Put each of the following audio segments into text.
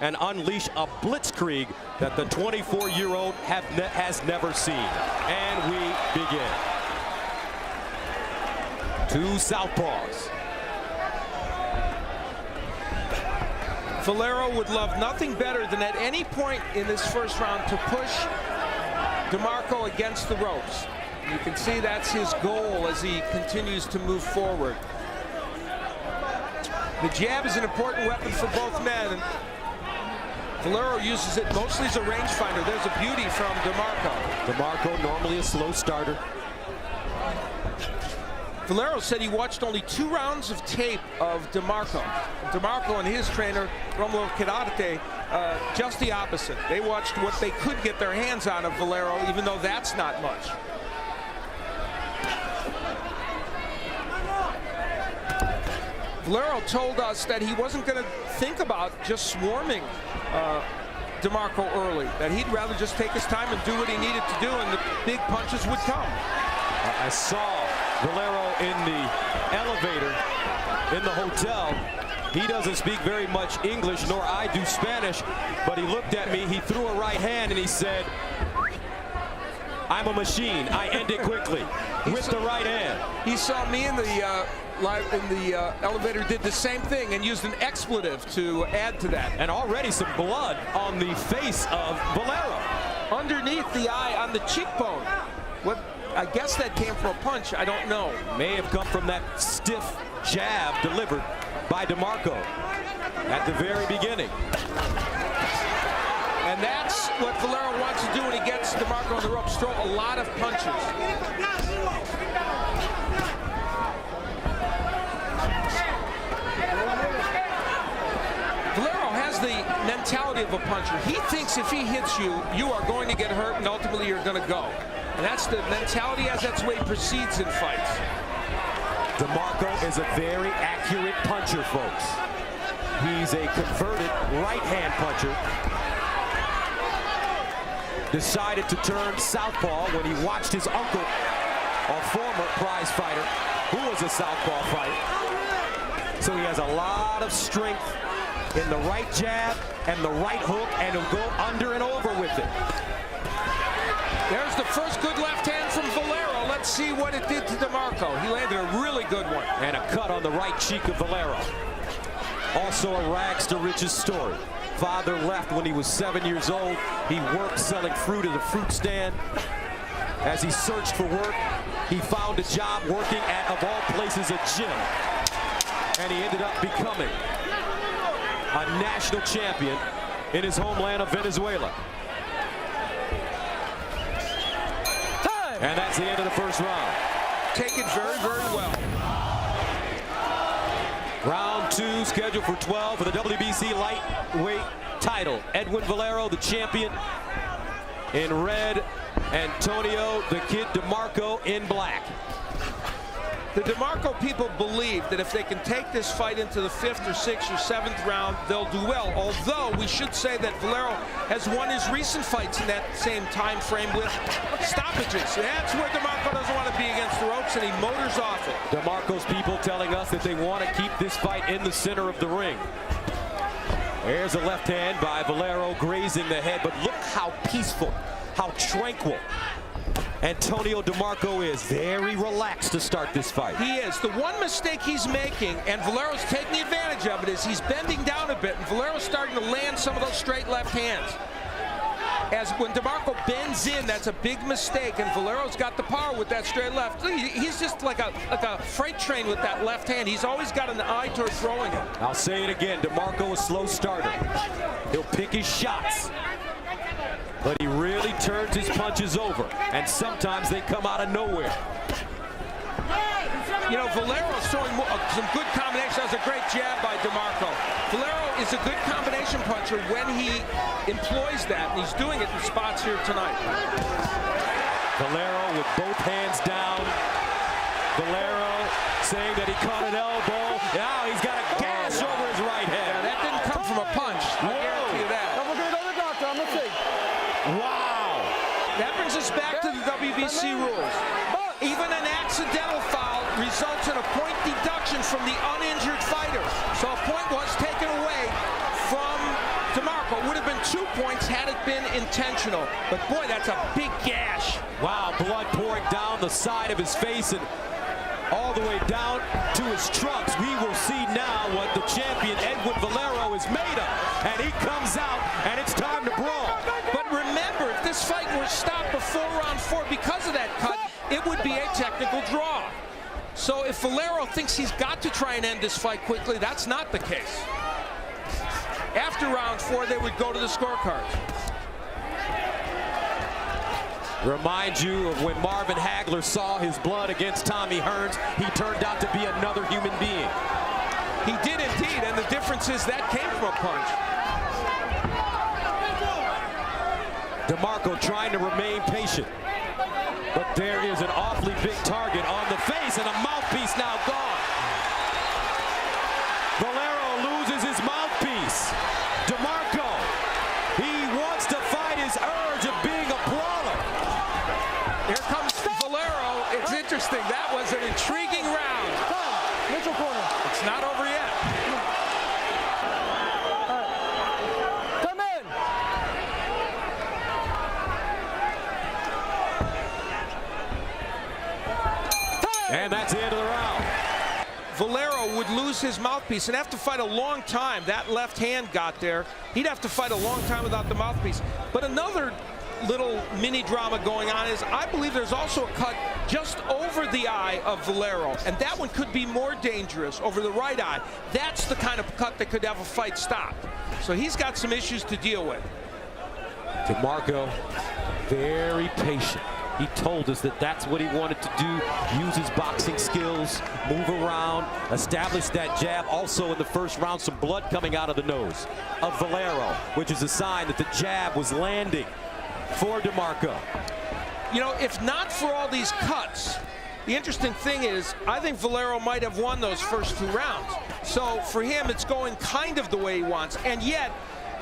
and unleash a blitzkrieg that the 24-year-old has never seen. And we begin. Two southpaws. Valero would love nothing better than at any point in this first round to push DeMarco against the ropes. You can see that's his goal as he continues to move forward. The jab is an important weapon for both men. And Valero uses it mostly as a rangefinder. There's a beauty from DeMarco. DeMarco normally a slow starter. Valero said he watched only 2 rounds of tape of DeMarco. DeMarco and his trainer, Romulo Quirarte, just the opposite. They watched what they could get their hands on of Valero, even though that's not much. Valero told us that he wasn't going to think about just swarming DeMarco early, that he'd rather just take his time and do what he needed to do, and the big punches would come. I saw Valero in the elevator in the hotel. He doesn't speak very much English, nor I do Spanish, but he looked at me, he threw a right hand, and he said, "I'm a machine. I end it quickly," with the right hand. He saw me in the elevator, did the same thing, and used an expletive to add to that. And already some blood on the face of Valero. Underneath the eye, on the cheekbone. What? I guess that came from a punch. I don't know. May have come from that stiff jab delivered by DeMarco at the very beginning. And that's what Valero wants to do when he gets DeMarco on the ropes, throw a lot of punches. Valero has the mentality of a puncher. He thinks if he hits you, you are going to get hurt and ultimately you're going to go. And that's the mentality, as that's the way he proceeds in fights. DeMarco is a very accurate puncher, folks. He's a converted right-hand puncher. Decided to turn southpaw when he watched his uncle, a former prize fighter, who was a southpaw fighter. So he has a lot of strength in the right jab and the right hook, and he'll go under and over with it. There's the first good left hand from Valero. Let's see what it did to DeMarco. He landed a really good one. And a cut on the right cheek of Valero. Also a rags to riches story. Father left when he was 7 years old. He worked selling fruit at a fruit stand. As he searched for work, he found a job working at, of all places, a gym. And he ended up becoming a national champion in his homeland of Venezuela. And that's the end of the first round. Taken very, very well. Round 2 scheduled for 12 for the WBC lightweight title. Edwin Valero, the champion, in red. Antonio, the kid DeMarco, in black. The DeMarco people believe that if they can take this fight into the 5th or 6th or 7th round, they'll do well. Although we should say that Valero has won his recent fights in that same time frame with stoppages. That's where DeMarco doesn't want to be against the ropes, and he motors off it. DeMarco's people telling us that they want to keep this fight in the center of the ring. There's a left hand by Valero grazing the head, but look how peaceful, how tranquil Antonio DeMarco is. Very relaxed to start this fight. He is. The one mistake he's making, and Valero's taking advantage of it, is he's bending down a bit, and Valero's starting to land some of those straight left hands. As when DeMarco bends in, that's a big mistake, and Valero's got the power with that straight left. He's just like a freight train with that left hand. He's always got an eye towards throwing it. I'll say it again, DeMarco a slow starter. He'll pick his shots, but he really turns his punches over, and sometimes they come out of nowhere. You know, Valero's throwing some good combinations. That was a great jab by DeMarco. Valero is a good combination puncher when he employs that, and he's doing it in spots here tonight. Valero with both hands down. Valero saying that he caught an elbow. Now he's got a gash over his right head. Yeah, that didn't come from a punch. I guarantee you that. Wow. That brings us back to the WBC rules. Even an accidental foul results in a point deduction from the uninjured fighter. So a point was taken away from DeMarco. DeMarco. It would have been 2 points had it been intentional. But boy, that's a big gash. Wow, blood pouring down the side of his face and all the way down to his trunks. We will see now what the champion Edwin Valero is made of. And he comes out, and it's time to brawl. But remember, if this fight were stopped before round 4 because of that cut, it would be a technical draw. So if Valero thinks he's got to try and end this fight quickly, that's not the case. After round 4, they would go to the scorecards. Remind you of when Marvin Hagler saw his blood against Tommy Hearns. He turned out to be another human being. He did indeed, and the difference is that came from a punch. DeMarco trying to remain patient. But there is an awfully big target on the face and a mouthpiece now gone. Valero loses his mouthpiece. DeMarco, he wants to fight his urge of being a brawler. Here comes Valero. It's interesting. That was an intriguing round. Neutral corner. It's not over yet. Come in. And that's the end of the round. Valero would lose his mouthpiece and have to fight a long time. That left hand got there. He'd have to fight a long time without the mouthpiece. But another little mini drama going on is I believe there's also a cut just over the eye of Valero, and that one could be more dangerous over the right eye. That's the kind of cut that could have a fight stopped. So he's got some issues to deal with. DeMarco, very patient. He told us that that's what he wanted to do. Use his boxing skills, move around, establish that jab. Also in the first round, some blood coming out of the nose of Valero, which is a sign that the jab was landing for DeMarco. You know, if not for all these cuts, the interesting thing is I think Valero might have won those first 2 rounds. So for him, it's going kind of the way he wants. And yet,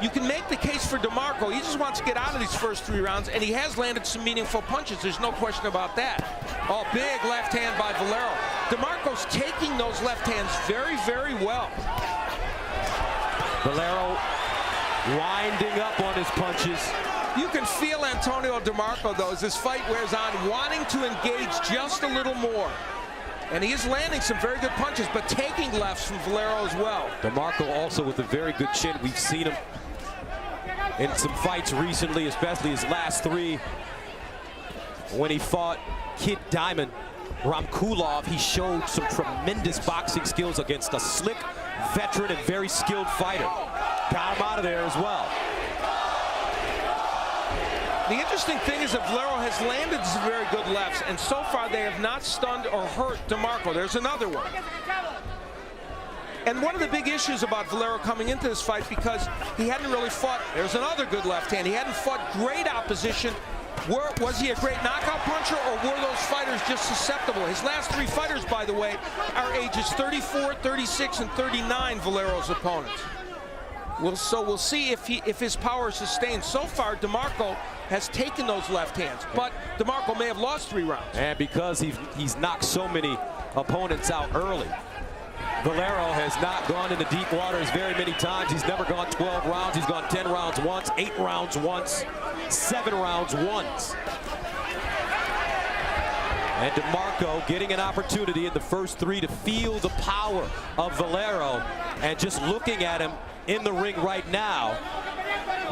you can make the case for DeMarco. He just wants to get out of these first 3 rounds, and he has landed some meaningful punches. There's no question about that. Oh, big left hand by Valero. DeMarco's taking those left hands very, very well. Valero winding up on his punches. You can feel Antonio DeMarco, though, as this fight wears on, wanting to engage just a little more. And he is landing some very good punches, but taking lefts from Valero as well. DeMarco also with a very good chin. We've seen him in some fights recently, especially his last 3. When he fought Kid Diamond Ramkulov, he showed some tremendous boxing skills against a slick veteran and very skilled fighter. Got him out of there as well. The interesting thing is that Valero has landed some very good lefts, and so far they have not stunned or hurt DeMarco. There's another one. And one of the big issues about Valero coming into this fight, because he hadn't really fought, there's another good left hand, he hadn't fought great opposition. Was he a great knockout puncher, or were those fighters just susceptible? His last 3 fighters, by the way, are ages 34, 36, and 39, Valero's opponents. So we'll see if his power is sustained. So far, DeMarco has taken those left hands, but DeMarco may have lost 3 rounds. And because he's knocked so many opponents out early, Valero has not gone into deep waters very many times. He's never gone 12 rounds. He's gone 10 rounds once, 8 rounds once, 7 rounds once. And DeMarco getting an opportunity in the first 3 to feel the power of Valero. And just looking at him in the ring right now,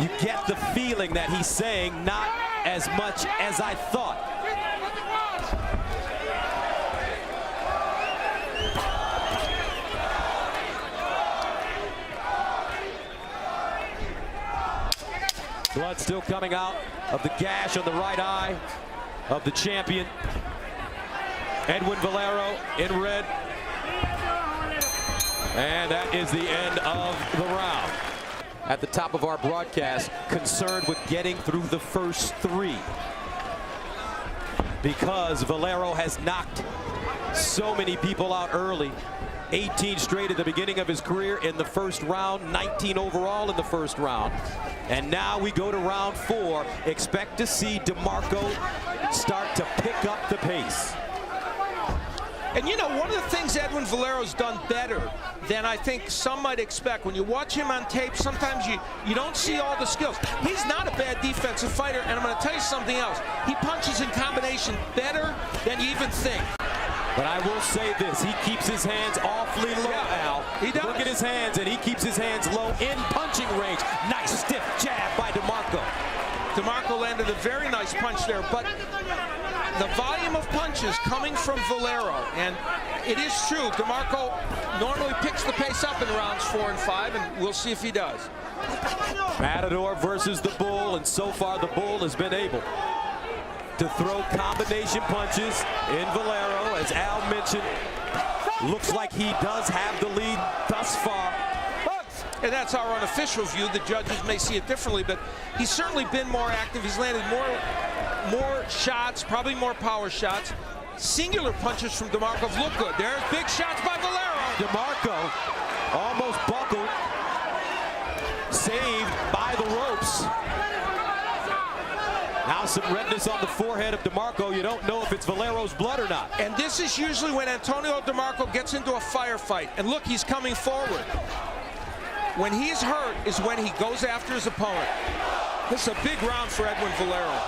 you get the feeling that he's saying, not as much as I thought. Blood still coming out of the gash on the right eye of the champion. Edwin Valero in red. And that is the end of the round. At the top of our broadcast, concerned with getting through the first 3, because Valero has knocked so many people out early. 18 straight at the beginning of his career in the first round, 19 overall in the first round. And now we go to round 4. Expect to see DeMarco start to pick up the pace. And you know, one of the things Edwin Valero's done better than I think some might expect, when you watch him on tape, sometimes you don't see all the skills. He's not a bad defensive fighter, and I'm going to tell you something else. He punches in combination better than you even think. But I will say this, he keeps his hands awfully low, Al. He does. Look at his hands, and he keeps his hands low in punching range. Nice stiff jab by DeMarco. DeMarco landed a very nice punch there, but the volume of punches coming from Valero, and it is true, DeMarco normally picks the pace up in rounds 4 and 5, and we'll see if he does. Matador versus the Bull, and so far the Bull has been able to throw combination punches in Valero. As Al mentioned, looks like he does have the lead thus far. And that's our unofficial view. The judges may see it differently, but he's certainly been more active. He's landed more shots, probably more power shots. Singular punches from DeMarco look good. There's big shots by Valero. DeMarco almost buckled, saved by the ropes. Now some redness on the forehead of DeMarco. You don't know if it's Valero's blood or not. And this is usually when Antonio DeMarco gets into a firefight. And look, he's coming forward. When he's hurt is when he goes after his opponent. This is a big round for Edwin Valero.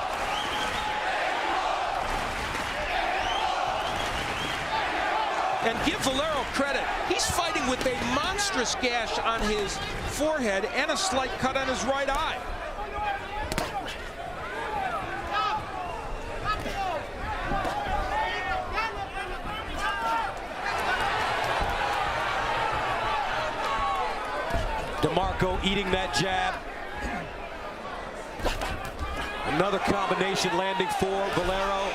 And give Valero credit. He's fighting with a monstrous gash on his forehead and a slight cut on his right eye. DeMarco eating that jab. Another combination landing for Valero.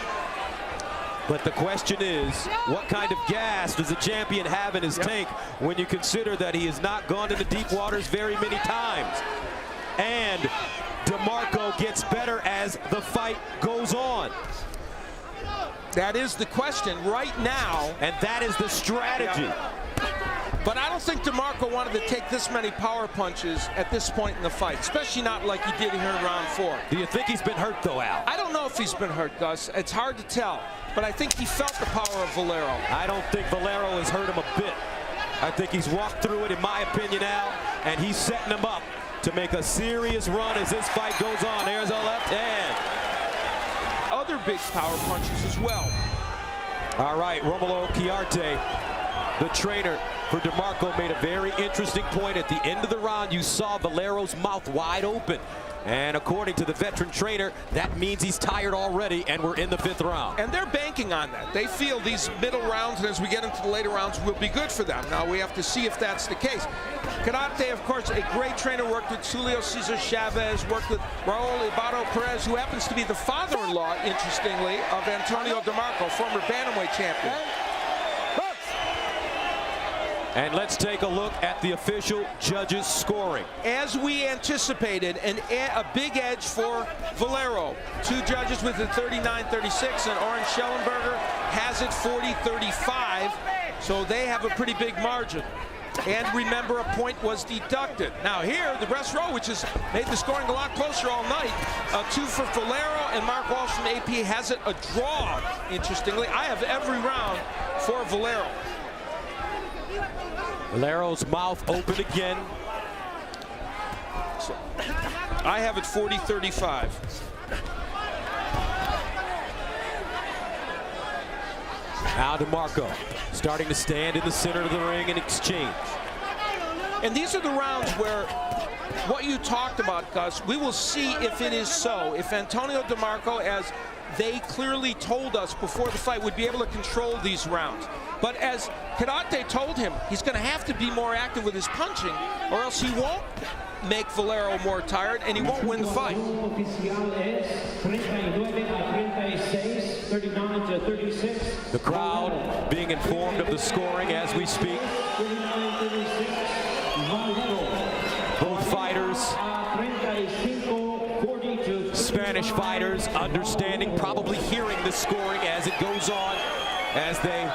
But the question is, what kind of gas does a champion have in his tank when you consider that he has not gone into deep waters very many times? And DeMarco gets better as the fight goes on. That is the question right now. And that is the strategy. But I don't think DeMarco wanted to take this many power punches at this point in the fight, especially not like he did here in round 4. Do you think he's been hurt, though, Al? I don't know if he's been hurt, Gus. It's hard to tell. But I think he felt the power of Valero. I don't think Valero has hurt him a bit. I think he's walked through it, in my opinion, Al, and he's setting him up to make a serious run as this fight goes on. There's a left hand. Other big power punches as well. All right, Romulo Chiarte, the trainer for DeMarco, made a very interesting point. At the end of the round, you saw Valero's mouth wide open. And according to the veteran trainer, that means he's tired already, and we're in the 5th round. And they're banking on that. They feel these middle rounds, and as we get into the later rounds, will be good for them. Now, we have to see if that's the case. Chiarte, of course, a great trainer, worked with Julio Cesar Chavez, worked with Raul Ibarro Perez, who happens to be the father-in-law, interestingly, of Antonio DeMarco, former bantamweight champion. And let's take a look at the official judges' scoring. As we anticipated, a big edge for Valero. 2 judges with it 39-36, and Oren Schellenberger has it 40-35. So they have a pretty big margin. And remember, a point was deducted. Now here, the rest row, which has made the scoring a lot closer all night. 2 for Valero, and Mark Walsh from AP has it a draw, interestingly. I have every round for Valero. Valero's mouth open again. So, I have it 40-35. Now DeMarco starting to stand in the center of the ring and exchange. And these are the rounds where what you talked about, Gus, we will see if it is so. If Antonio DeMarco, as they clearly told us before the fight, would be able to control these rounds. But as Chiarte told him, he's going to have to be more active with his punching, or else he won't make Valero more tired, and he won't win the fight. The crowd being informed of the scoring as we speak. Both fighters, Spanish fighters, understanding, probably hearing the scoring as it goes on, as they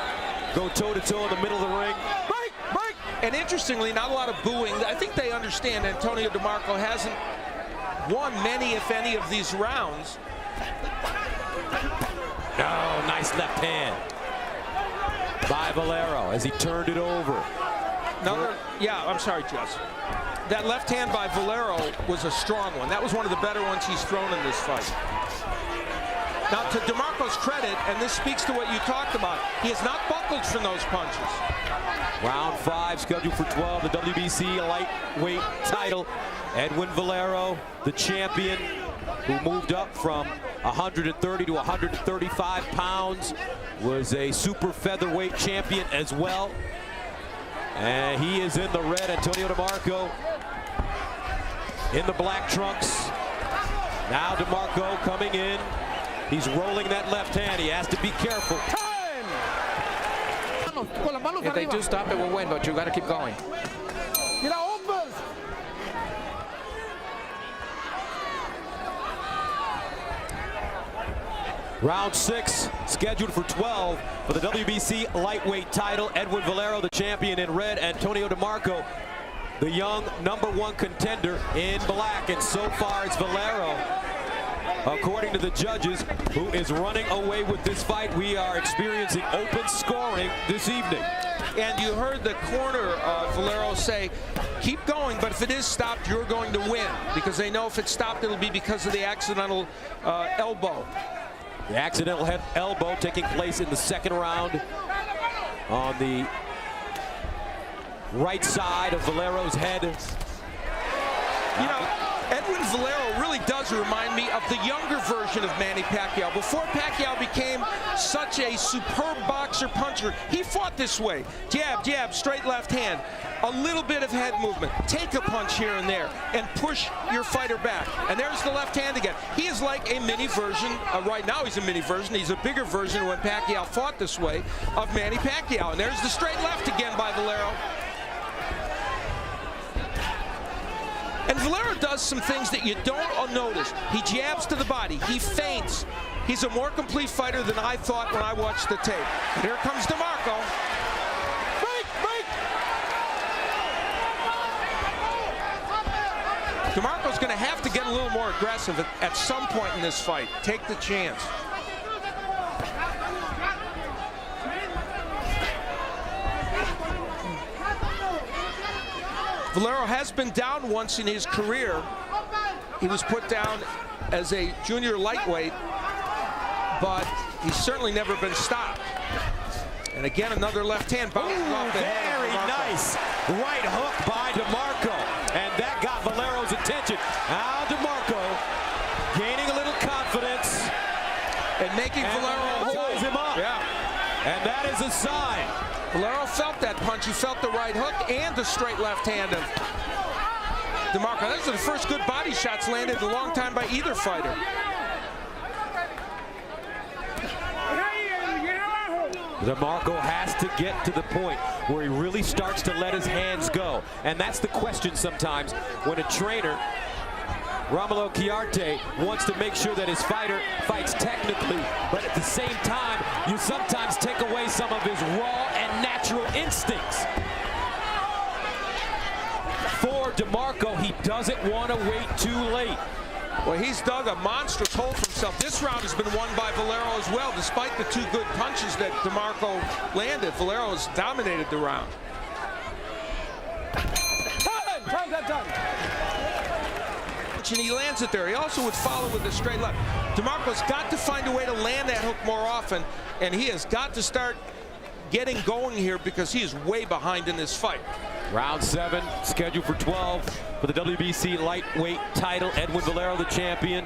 go toe-to-toe in the middle of the ring. Break, break. And interestingly, not a lot of booing. I think they understand Antonio DeMarco hasn't won many, if any, of these rounds. Oh, nice left hand. by Valero as he turned it over. Yeah, I'm sorry, Jess. That left hand by Valero was a strong one. That was one of the better ones he's thrown in this fight. Now, to DeMarco's credit, and this speaks to what you talked about, he has not buckled from those punches. Round 5 scheduled for 12, the WBC lightweight title. Edwin Valero, the champion, who moved up from 130 to 135 pounds, was a super featherweight champion as well. And he is in the red. Antonio DeMarco in the black trunks. Now DeMarco coming in. He's rolling that left hand. He has to be careful. If they do stop it, we'll win, but you got to keep going. Round 6 scheduled for 12 for the WBC lightweight title. Edwin Valero, the champion, in red. Antonio DeMarco, the young #1 contender, in black. And so far it's Valero, according to the judges, who is running away with this fight. We are experiencing open scoring this evening. And you heard the corner Valero say, keep going, but if it is stopped, you're going to win. Because they know if it's stopped, it'll be because of the accidental elbow. The accidental head elbow taking place in the second round on the right side of Valero's head. You know, Edwin Valero really does remind me of the younger version of Manny Pacquiao. Before Pacquiao became such a superb boxer puncher, he fought this way. Jab, jab, straight left hand. A little bit of head movement. Take a punch here and there and push your fighter back. And there's the left hand again. He is like a mini version. Right now he's a mini version. He's a bigger version when Pacquiao fought this way of Manny Pacquiao. And there's the straight left again by Valero. And Valero does some things that you don't notice. He jabs to the body. He feints. He's a more complete fighter than I thought when I watched the tape. And here comes DeMarco. DeMarco's going to have to get a little more aggressive at some point in this fight. Take the chance. Valero has been down once in his career. He was put down as a junior lightweight, but he's certainly never been stopped. And again, another left hand bouncing off the head. Very nice right hook by DeMarco. And that got Valero's attention. Now DeMarco gaining a little confidence. And making Valero ties him up. Yeah. And that is a sign. Valero felt that punch. He felt the right hook and the straight left hand of DeMarco. Those are the first good body shots landed in a long time by either fighter. DeMarco has to get to the point where he really starts to let his hands go. And that's the question sometimes when a trainer, Romulo Chiarte, wants to make sure that his fighter fights technically, but at the same time, you sometimes take away some of his raw and natural instincts. For DeMarco, he doesn't want to wait too late. Well, he's dug a monstrous hole for himself. This round has been won by Valero as well, despite the two good punches that DeMarco landed. Valero has dominated the round. Time. And he lands it there. He also would follow with a straight left. DeMarco's got to find a way to land that hook more often, and he has got to start getting going here because he is way behind in this fight. Round 7 scheduled for 12 for the WBC lightweight title. Edwin Valero, the champion,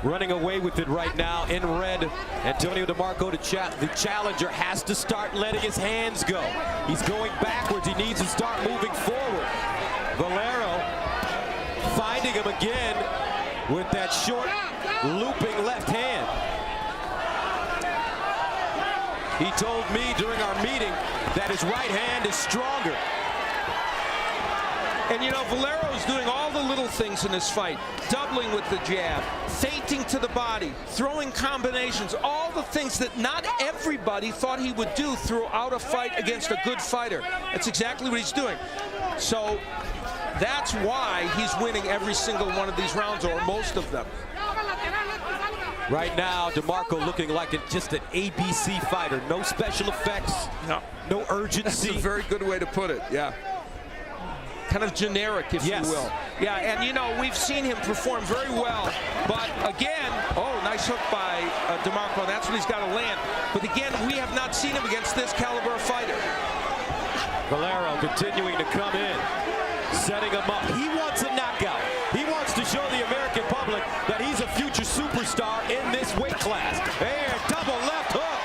running away with it right now in red. Antonio DeMarco, the challenger, has to start letting his hands go. He's going backwards. He needs to start moving forward. Valero finding him again with that short looping left hand. He told me during our meeting that his right hand is stronger. And you know, Valero's doing all the little things in this fight. Doubling with the jab, feinting to the body, throwing combinations, all the things that not everybody thought he would do throughout a fight against a good fighter. That's exactly what he's doing. So that's why he's winning every single one of these rounds, or most of them. Right now, DeMarco looking like just an ABC fighter. No special effects, no urgency. That's a very good way to put it, yeah. Kind of generic, if you will. Yeah, and you know, we've seen him perform very well. But again, nice hook by DeMarco. That's what he's got to land. But again, we have not seen him against this caliber of fighter. Valero continuing to come in, setting him up. He wants a knockout. He wants to show the American public that he's a future superstar in this weight class. There, double left hook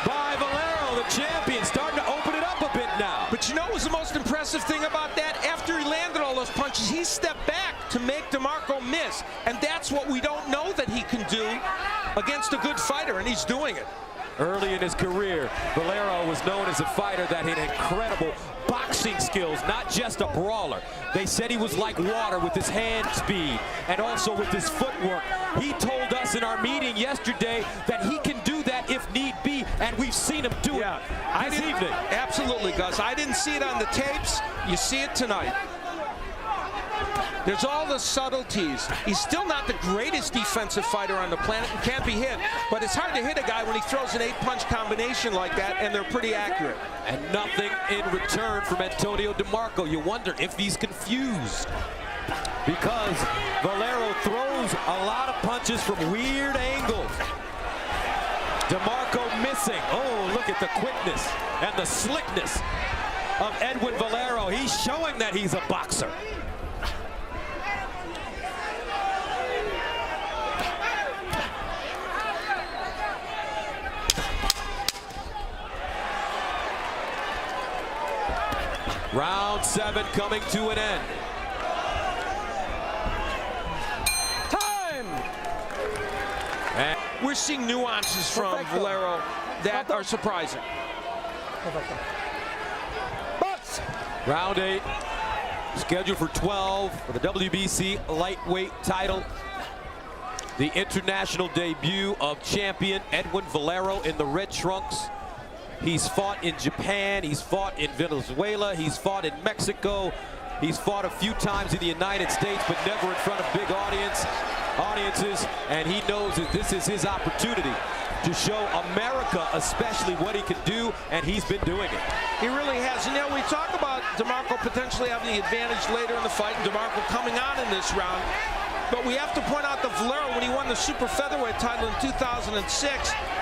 by Valero, the champion, starting to open it up a bit now. But you know what was the most impressive thing about that? After he landed all those punches, he stepped back to make DeMarco miss. And that's what we don't know that he can do against a good fighter, and he's doing it. Early in his career, Valero was known as a fighter that had incredible boxing skills, not just a brawler. They said he was like water with his hand speed and also with his footwork. He told us in our meeting yesterday that he can do that if need be, and we've seen him do it this evening. Absolutely, Gus. I didn't see it on the tapes. You see it tonight. There's all the subtleties. He's still not the greatest defensive fighter on the planet and can't be hit, but it's hard to hit a guy when he throws an 8-punch combination like that, and they're pretty accurate. And nothing in return from Antonio DeMarco. You wonder if he's confused, because Valero throws a lot of punches from weird angles. DeMarco missing. Oh, look at the quickness and the slickness of Edwin Valero. He's showing that he's a boxer. Round 7 coming to an end. Time! And we're seeing nuances from Valero that are surprising. Box! Round 8, scheduled for 12 for the WBC lightweight title. The international debut of champion Edwin Valero in the red trunks. He's fought in Japan, he's fought in Venezuela, he's fought in Mexico, he's fought a few times in the United States, but never in front of big audiences, and he knows that this is his opportunity to show America especially what he can do, and he's been doing it. He really has. And you know, we talk about DeMarco potentially having the advantage later in the fight, and DeMarco coming on in this round. But we have to point out that Valero, when he won the super featherweight title in 2006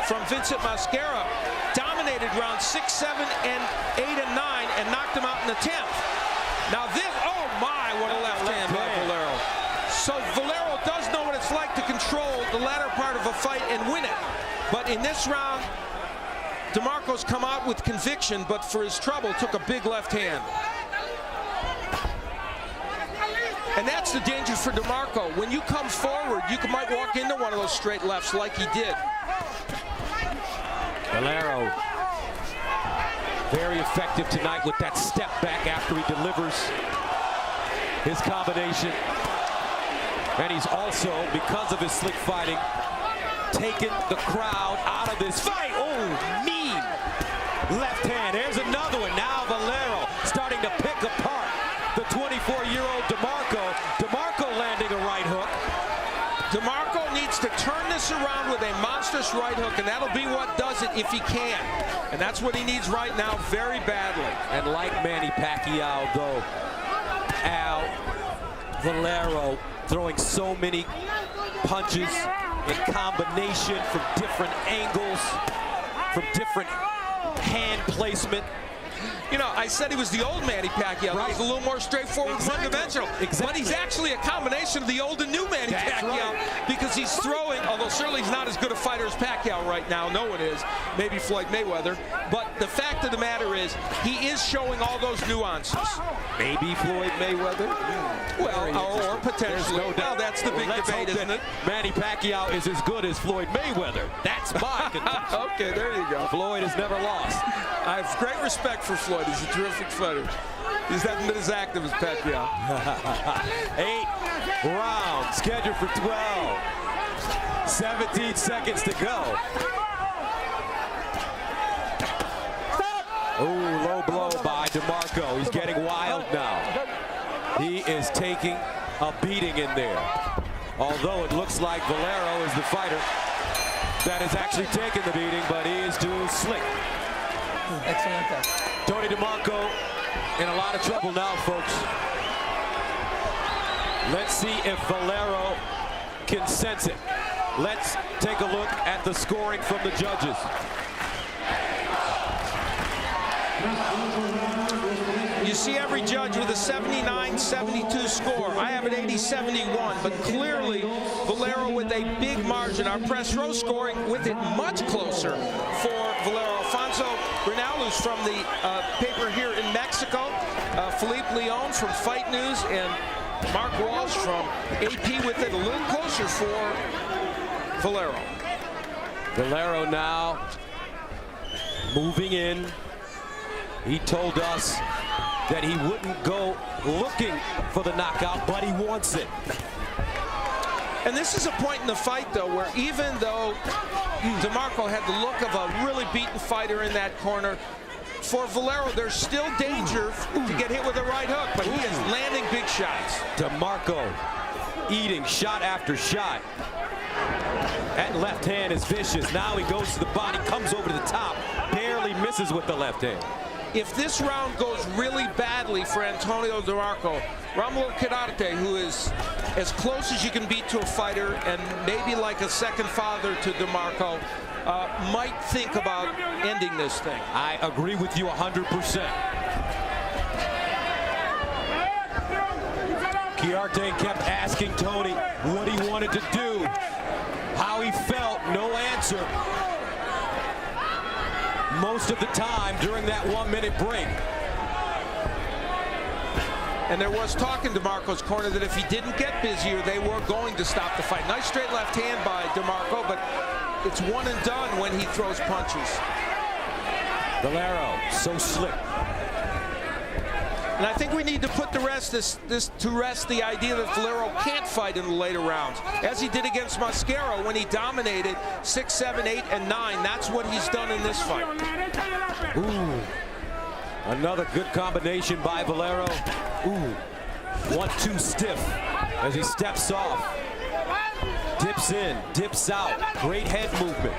from Vincent Mascara, dominated rounds 6, 7, and 8, and 9, and knocked him out in the 10th. Now this, oh my, what a left hand by Valero. So Valero does know what it's like to control the latter part of a fight and win it. But in this round, DeMarco's come out with conviction, but for his trouble, took a big left hand. And that's the danger for DeMarco. When you come forward, you might walk into one of those straight lefts like he did. Valero, very effective tonight with that step back after he delivers his combination. And he's also, because of his slick fighting, taken the crowd out of this fight. Oh, mean left hand. There's another one. Now Valero starting to pick apart the 24-year-old DeMarco. DeMarco landing a right hook. DeMarco needs to turn this around with a monstrous right hook, and that'll be what does it if he can. And that's what he needs right now very badly. And like Manny Pacquiao, though, Valero throwing so many punches in combination from different angles, from different hand placement. You know, I said he was the old Manny Pacquiao. Right. He's a little more straightforward, one-dimensional. Exactly. But he's actually a combination of the old and new Manny Pacquiao, because he's throwing, although certainly he's not as good a fighter as Pacquiao right now. No one is. Maybe Floyd Mayweather. But the fact of the matter is, he is showing all those nuances. Maybe Floyd Mayweather? Well, or potentially. No doubt. Well, that's the big debate, isn't it? Manny Pacquiao is as good as Floyd Mayweather. That's my contention. Okay, there you go. Floyd has never lost. I have great respect for Floyd. He's a terrific fighter. He's not been as active as Pacquiao. 8 rounds scheduled for 12. 17 seconds to go. Oh, low blow by DeMarco. He's getting wild now. He is taking a beating in there. Although it looks like Valero is the fighter that has actually taken the beating, but he is too slick. Excellent. Tony DeMarco in a lot of trouble now, folks. Let's see if Valero can sense it. Let's take a look at the scoring from the judges. You see every judge with a 79-72 score. I have an 80-71, but clearly Valero with a big margin. Our press row scoring with it much closer for Valero. Alfonso Bernal, from the paper here in Mexico, Philippe Leon from Fight News, and Mark Walsh from AP with it a little closer for Valero. Valero now moving in. He told us that he wouldn't go looking for the knockout, but he wants it. And this is a point in the fight, though, where even though DeMarco had the look of a really beaten fighter in that corner, for Valero, there's still danger to get hit with a right hook, but he is landing big shots. DeMarco eating shot after shot. That left hand is vicious. Now he goes to the body, comes over to the top, barely misses with the left hand. If this round goes really badly for Antonio DeMarco, Romulo Quirarte, who is as close as you can be to a fighter and maybe like a second father to DeMarco, might think about ending this thing. I agree with you 100%. Quirarte kept asking Tony what he wanted to do, how he felt, no answer. Most of the time during that 1-minute break. And there was talk in DeMarco's corner that if he didn't get busier, they were going to stop the fight. Nice straight left hand by DeMarco, but it's one and done when he throws punches. Valero, so slick. And I think we need to put to rest the idea that Valero can't fight in the later rounds, as he did against Mascaro when he dominated 6, 7, 8, and 9. That's what he's done in this fight. Ooh, another good combination by Valero. Ooh, 1-2 stiff as he steps off. Dips in, dips out. Great head movement.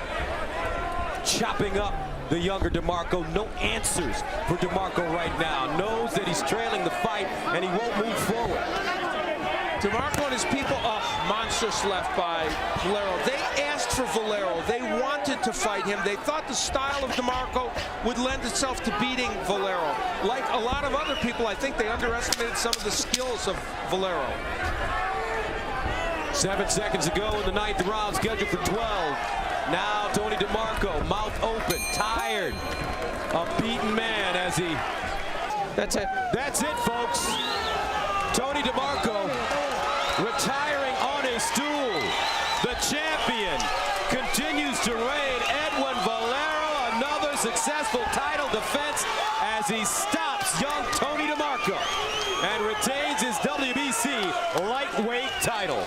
Chopping up the younger DeMarco. No answers for DeMarco right now. Knows that he's trailing the fight and he won't move forward. DeMarco and his people, monstrous left by Valero. They asked for Valero. They wanted to fight him. They thought the style of DeMarco would lend itself to beating Valero. Like a lot of other people, I think they underestimated some of the skills of Valero. 7 seconds ago in the 9th round, scheduled for 12. Now Tony DeMarco, mouth open, tired, a beaten man as he... That's it. That's it, folks. Tony DeMarco retiring on his stool. The champion continues to reign. Edwin Valero, another successful title defense as he stops young Tony DeMarco and retains his WBC lightweight title.